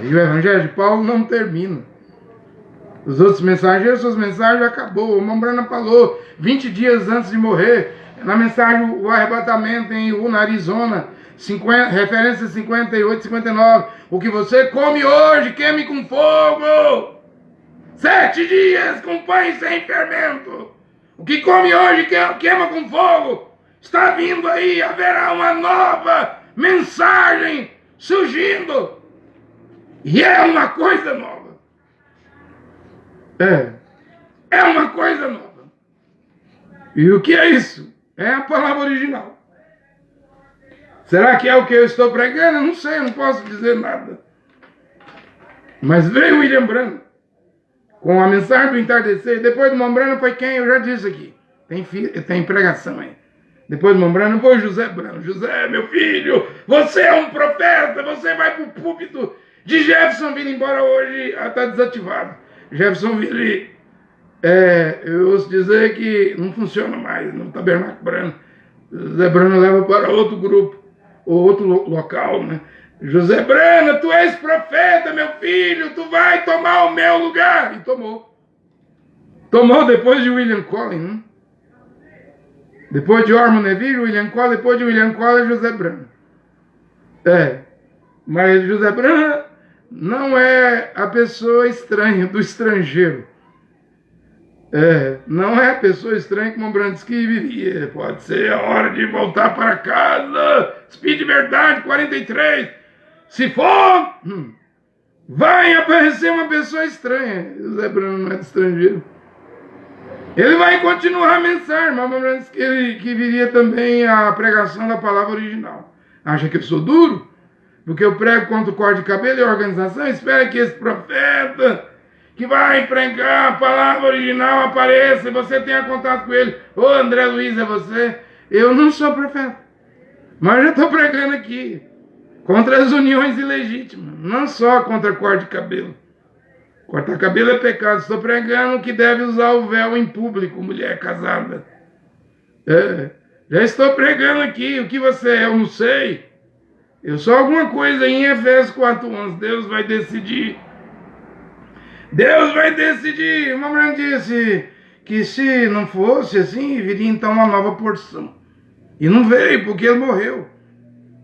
E o evangelho de Paulo não termina. Os outros mensageiros, suas mensagens acabou. O Mambrana falou 20 dias antes de morrer, na mensagem o arrebatamento em Una, Arizona, referência 58, 59. O que você come hoje, queime com fogo. 7 dias com pães sem fermento. O que come hoje, queima com fogo. Está vindo aí, haverá uma nova mensagem surgindo. E é uma coisa nova. É uma coisa nova. E o que é isso? É a palavra original. Será que é o que eu estou pregando? Eu não sei, eu não posso dizer nada. Mas veio William Branham com a mensagem do entardecer. Depois do Mambrana foi quem? Eu já disse aqui. Tem pregação aí. Depois do Mambrana foi José Branham. José, meu filho, você é um profeta. Você vai para o púlpito de Jeffersonville, embora hoje está desativado. Jeffersonville, eu ouço dizer que não funciona mais no Tabernáculo Branham. José Branham leva para outro grupo, ou outro local, né? José Branham, tu és profeta, meu filho, tu vai tomar o meu lugar. E tomou. Tomou depois de William Collins, né? Depois de Orman Neville, William Collins, depois de William Collins, José Branham. Mas José Branham não é a pessoa estranha, do estrangeiro. Não é a pessoa estranha que Mambrana disse que viria. Pode ser a hora de voltar para casa. Speed Verdade 43. Se for, vai aparecer uma pessoa estranha. José Branham não é de estrangeiro. Ele vai continuar a mensagem, mas Mambrana disse que viria também a pregação da palavra original. Acha que eu sou duro? Porque eu prego contra o corte de cabelo e a organização? Espera que esse profeta que vai pregar a palavra original apareça e você tenha contato com ele. Ô André Luiz, é você? Eu não sou profeta, mas já estou pregando aqui contra as uniões ilegítimas, não só contra corte de cabelo. Cortar cabelo é pecado. Estou pregando que deve usar o véu em público, mulher casada. Já estou pregando aqui. O que você é, eu não sei. Eu sou alguma coisa em Efésios 4:11. Deus vai decidir. Deus vai decidir. O Mambrana disse que se não fosse assim, viria então uma nova porção. E não veio, porque ele morreu.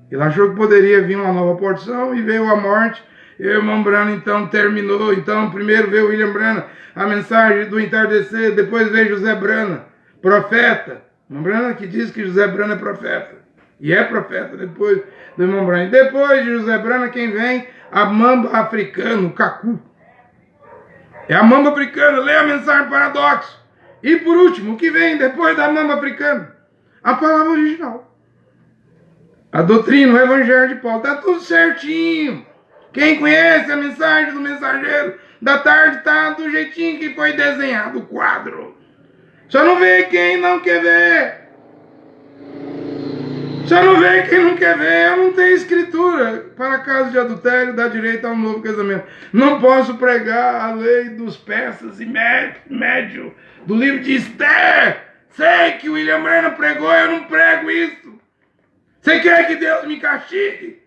Ele achou que poderia vir uma nova porção e veio a morte. E o irmão Branham então terminou. Então primeiro veio William Branham, a mensagem do entardecer. Depois veio José Branham, profeta. Irmão Branham que diz que José Branham é profeta. E é profeta depois do irmão Branham. Depois de José Branham, quem vem? A mamba africana, o cacu. É a mamba africana, lê a mensagem paradoxo. E por último, o que vem depois da mamba africana? A palavra original. A doutrina, o evangelho de Paulo. Está tudo certinho. Quem conhece a mensagem do mensageiro da tarde está do jeitinho que foi desenhado o quadro. Só não vê quem não quer ver. Só não vê quem não quer ver. Eu não tenho escritura para caso de adultério dar direito a um novo casamento. Não posso pregar a lei dos persas e médio do livro de Esther. Sei que o William Branham pregou, eu não prego isso. Você quer que Deus me castigue?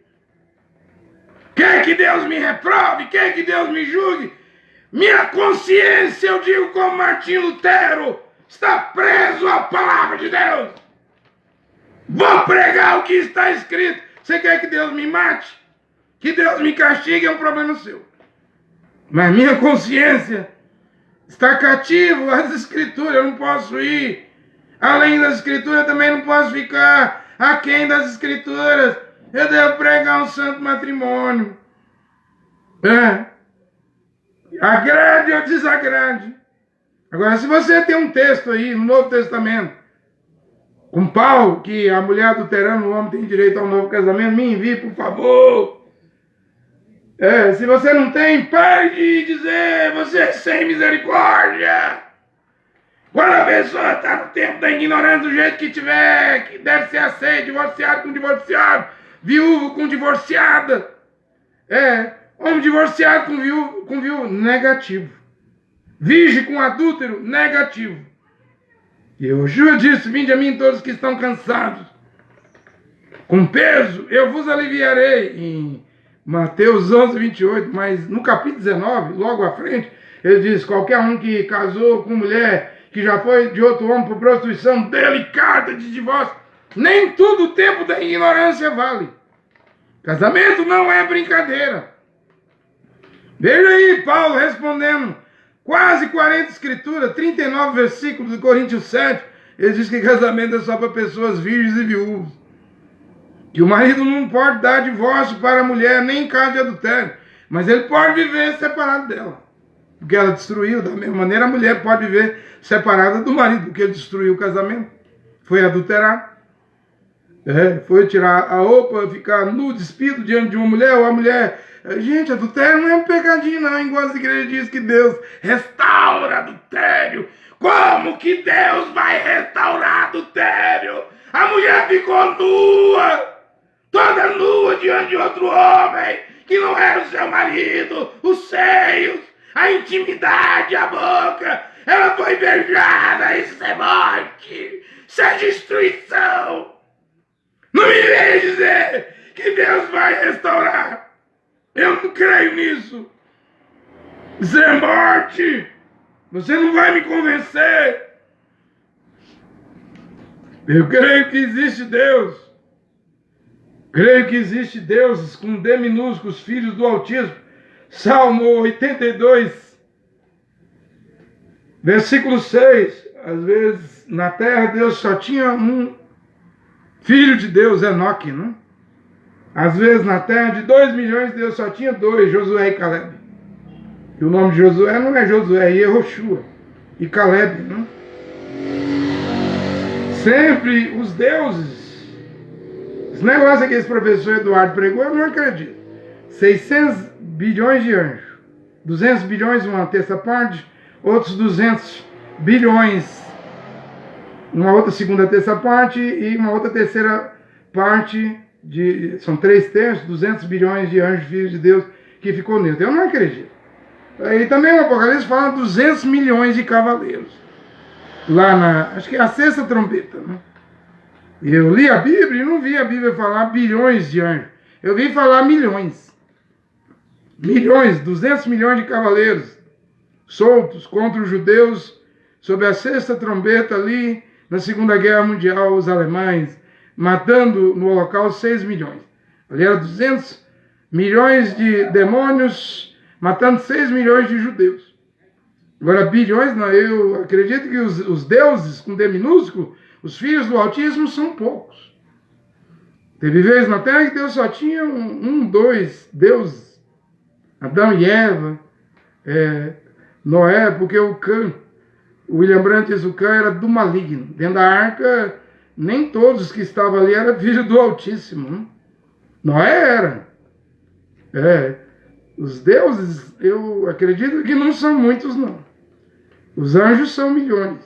Quer que Deus me reprove? Quer que Deus me julgue? Minha consciência, eu digo como Martinho Lutero, está preso à palavra de Deus. Vou pregar o que está escrito. Você quer que Deus me mate? Que Deus me castigue é um problema seu. Mas minha consciência está cativo às escrituras. Eu não posso ir além das escrituras. Eu também não posso ficar aquém das escrituras. Eu devo pregar um santo matrimônio. Agrade ou desagrade. Agora, se você tem um texto aí no Novo Testamento, com Paulo, que a mulher adulterando o homem tem direito a um novo casamento, me envie, por favor. Se você não tem, pare de dizer, você é sem misericórdia. Quando a pessoa está no tempo da ignorância, do jeito que tiver, que deve ser aceito, divorciado com divorciado, viúvo com divorciada. Homem divorciado com viúvo, negativo. Virgem com adúltero, negativo. E Yeshua disse, vinde a mim todos que estão cansados, com peso, eu vos aliviarei, em Mateus 11, 28, mas no capítulo 19, logo à frente, ele diz, qualquer um que casou com mulher, que já foi de outro homem por prostituição, dele carta de divórcio, nem tudo o tempo da ignorância vale. Casamento não é brincadeira. Veja aí Paulo respondendo, quase 40 escrituras, 39 versículos de Coríntios 7, ele diz que casamento é só para pessoas virgens e viúvas. Que o marido não pode dar divórcio para a mulher, nem em caso de adultério, mas ele pode viver separado dela. Porque ela destruiu, da mesma maneira a mulher pode viver separada do marido, porque ele destruiu o casamento. Foi adulterar. Foi tirar a roupa, ficar nu, despido diante de uma mulher, ou a mulher... Gente, adultério não é um pecadinho não, igual as igrejas dizem que Deus restaura adultério. Como que Deus vai restaurar adultério? A mulher ficou nua, toda nua diante de outro homem, que não era o seu marido, os seios, a intimidade, a boca, ela foi beijada, isso é morte, isso é destruição. Não me venha dizer que Deus vai restaurar. Eu não creio nisso. Isso é morte. Você não vai me convencer. Eu creio que existe Deus. Creio que existe deuses com D minúsculo, os filhos do Altíssimo. Salmo 82, versículo 6. Às vezes na terra Deus só tinha um filho de Deus, Enoque, né? Às vezes na terra de 2 milhões Deus só tinha 2, Josué e Caleb. E o nome de Josué não é Josué, é Yehoshua e Caleb, né? Sempre os deuses. Esse negócio que esse professor Eduardo pregou, eu não acredito. 600 bilhões de anjos, 200 bilhões uma terça parte, outros 200 bilhões uma outra segunda terça parte e uma outra terceira parte, são 3/3, 200 bilhões de anjos filhos de Deus que ficou neutro. Eu não acredito. E também o Apocalipse fala 200 milhões de cavaleiros. Lá acho que é a sexta trombeta, né? E eu li a Bíblia e não vi a Bíblia falar bilhões de anjos. Eu vi falar milhões. Milhões, 200 milhões de cavaleiros soltos contra os judeus sob a sexta trombeta ali na Segunda Guerra Mundial, os alemães, matando no Holocausto 6 milhões. Ali era 200 milhões de demônios matando 6 milhões de judeus. Agora, bilhões, não, eu acredito que os deuses, com D minúsculo, os filhos do Altíssimo, são poucos. Teve vezes na Terra que Deus só tinha 2 deuses. Adão e Eva, Noé, porque o Cã, o William Brandt diz, o Cã era do maligno. Dentro da arca, nem todos que estavam ali eram filhos do Altíssimo. Né? Noé era. Os deuses, eu acredito que não são muitos, não. Os anjos são milhões.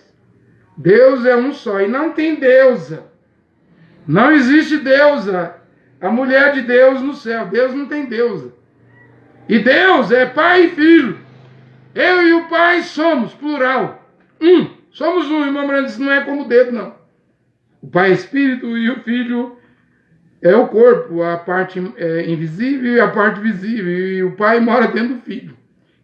Deus é um só. E não tem deusa. Não existe deusa. A mulher de Deus no céu. Deus não tem deusa. E Deus é pai e filho. Eu e o pai somos, plural. Somos um. Irmão Brandt disse, não é como o dedo, não. O pai é espírito e o filho é o corpo, a parte invisível e a parte visível. E o pai mora dentro do filho.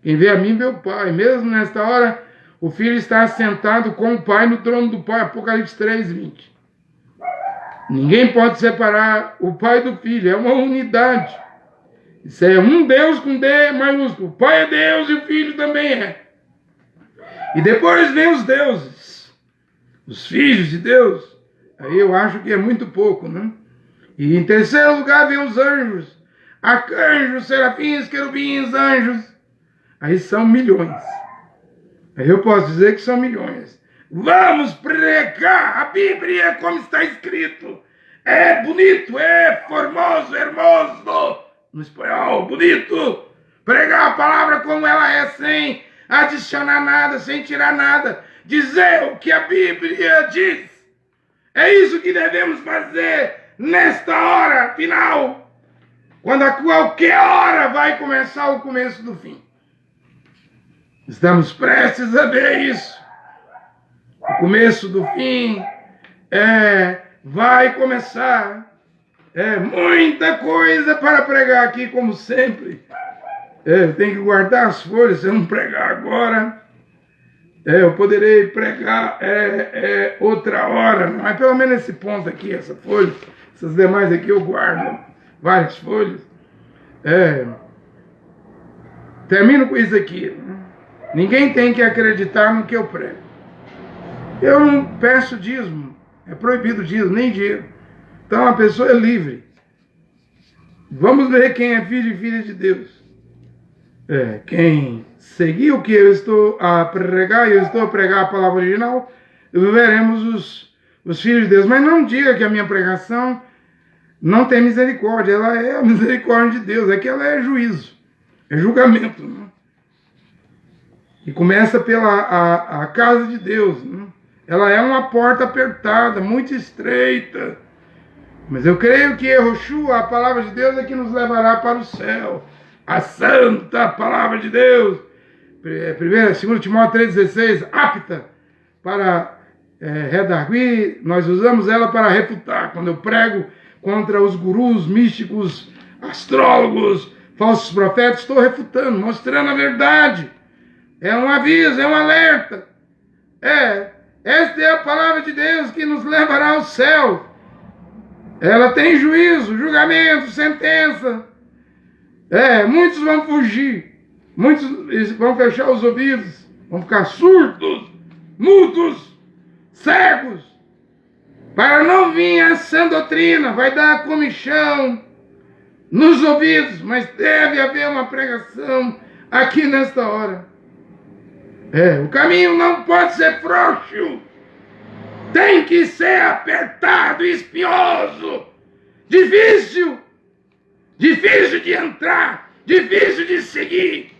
Quem vê a mim vê o pai. Mesmo nesta hora, o filho está sentado com o pai no trono do pai. Apocalipse 3:20. Ninguém pode separar o pai do filho. É uma unidade. Isso é um Deus com D maiúsculo. O pai é Deus e o filho também é. E depois vem os deuses. Os filhos de Deus. Aí eu acho que é muito pouco, né? E em terceiro lugar vem os anjos. Arcanjos, serafins, querubins, anjos. Aí são milhões. Aí eu posso dizer que são milhões. Vamos pregar a Bíblia como está escrito. É bonito, é formoso, hermoso. no espanhol, bonito. Pregar a palavra como ela é, sem adicionar nada, sem tirar nada. Dizer o que a Bíblia diz. É isso que devemos fazer nesta hora final. Quando a qualquer hora vai começar o começo do fim. Estamos prestes a ver isso. O começo do fim vai começar. Muita coisa para pregar aqui, como sempre. Eu tenho que guardar as folhas, se eu não pregar agora, eu poderei pregar outra hora, mas pelo menos esse ponto aqui, essa folha, essas demais aqui eu guardo, várias folhas. Termino com isso aqui. Ninguém tem que acreditar no que eu prego. Eu não peço dízimo, é proibido dízimo, nem dinheiro. Então a pessoa é livre. Vamos ver quem é filho e filha de Deus. Quem seguir o que eu estou a pregar, e eu estou a pregar a palavra original, veremos os filhos de Deus. Mas não diga que a minha pregação não tem misericórdia. Ela é a misericórdia de Deus. É que ela é juízo, é julgamento. Né? E começa pela a casa de Deus. Né? Ela é uma porta apertada, muito estreita. Mas eu creio que Yehoshua, a palavra de Deus, é que nos levará para o céu. A santa palavra de Deus. 2 Timóteo 3,16, apta para redarguir. Nós usamos ela para refutar. Quando eu prego contra os gurus místicos, astrólogos, falsos profetas, estou refutando, mostrando a verdade. É um aviso, é um alerta. Esta é a palavra de Deus que nos levará ao céu. Ela tem juízo, julgamento, sentença. Muitos vão fugir. Muitos vão fechar os ouvidos. Vão ficar surdos, mudos, cegos. Para não vir a sã doutrina. Vai dar comichão nos ouvidos. Mas deve haver uma pregação aqui nesta hora. O caminho não pode ser frouxo. Tem que ser apertado, espinhoso, difícil de entrar, difícil de seguir.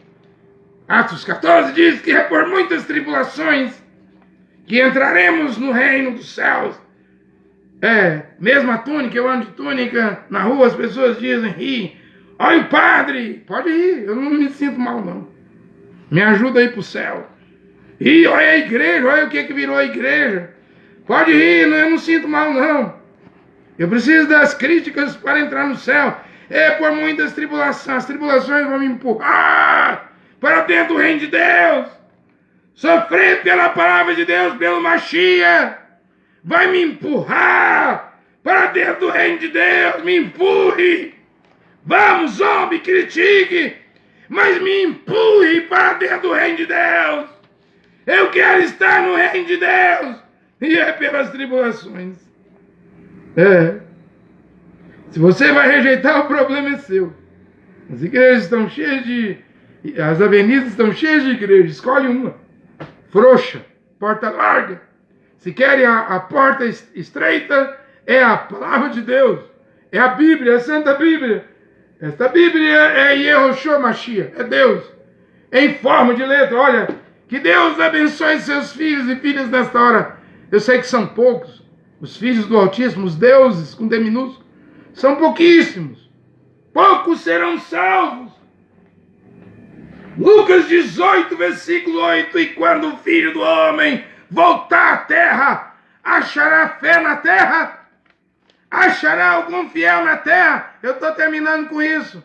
Atos 14 diz que é por muitas tribulações que entraremos no reino dos céus. Mesmo a túnica, eu ando de túnica na rua, as pessoas dizem, ri. Olha o padre, pode rir, eu não me sinto mal não. Me ajuda aí pro céu. E olha a igreja, olha o que virou a igreja. Pode rir, eu não sinto mal não. Eu preciso das críticas para entrar no céu. Por muitas tribulações. As tribulações vão me empurrar para dentro do reino de Deus. Sofrer pela palavra de Deus, pelo Mashiach. Vai me empurrar para dentro do reino de Deus. Me empurre. Vamos, homem, critique. Mas me empurre para dentro do reino de Deus. Eu quero estar no reino de Deus. E é pelas tribulações. Se você vai rejeitar, o problema é seu. As igrejas estão cheias as avenidas estão cheias de igrejas. Escolhe uma. Frouxa. Porta larga. Se querem a porta estreita, é a palavra de Deus. É a Bíblia, a Santa Bíblia. Esta Bíblia é Yehoshua Mashiach. É Deus. Em forma de letra. Olha, que Deus abençoe seus filhos e filhas nesta hora. Eu sei que são poucos, os filhos do Altíssimo, os deuses com D minúsculo, são pouquíssimos. Poucos serão salvos. Lucas 18, versículo 8, e quando o Filho do Homem voltar à terra, achará fé na terra? Achará algum fiel na terra? Eu estou terminando com isso.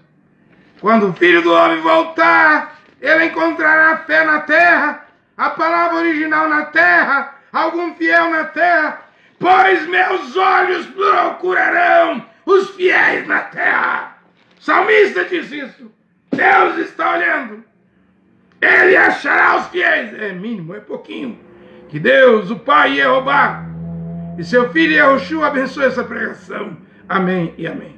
Quando o Filho do Homem voltar, ele encontrará fé na terra, a palavra original na terra, algum fiel na terra, pois meus olhos procurarão os fiéis na terra. O salmista diz isso. Deus está olhando. Ele achará os fiéis. É mínimo, é pouquinho. Que Deus, o Pai, Jeová, e seu Filho Yehoshua abençoe essa pregação. Amém e amém.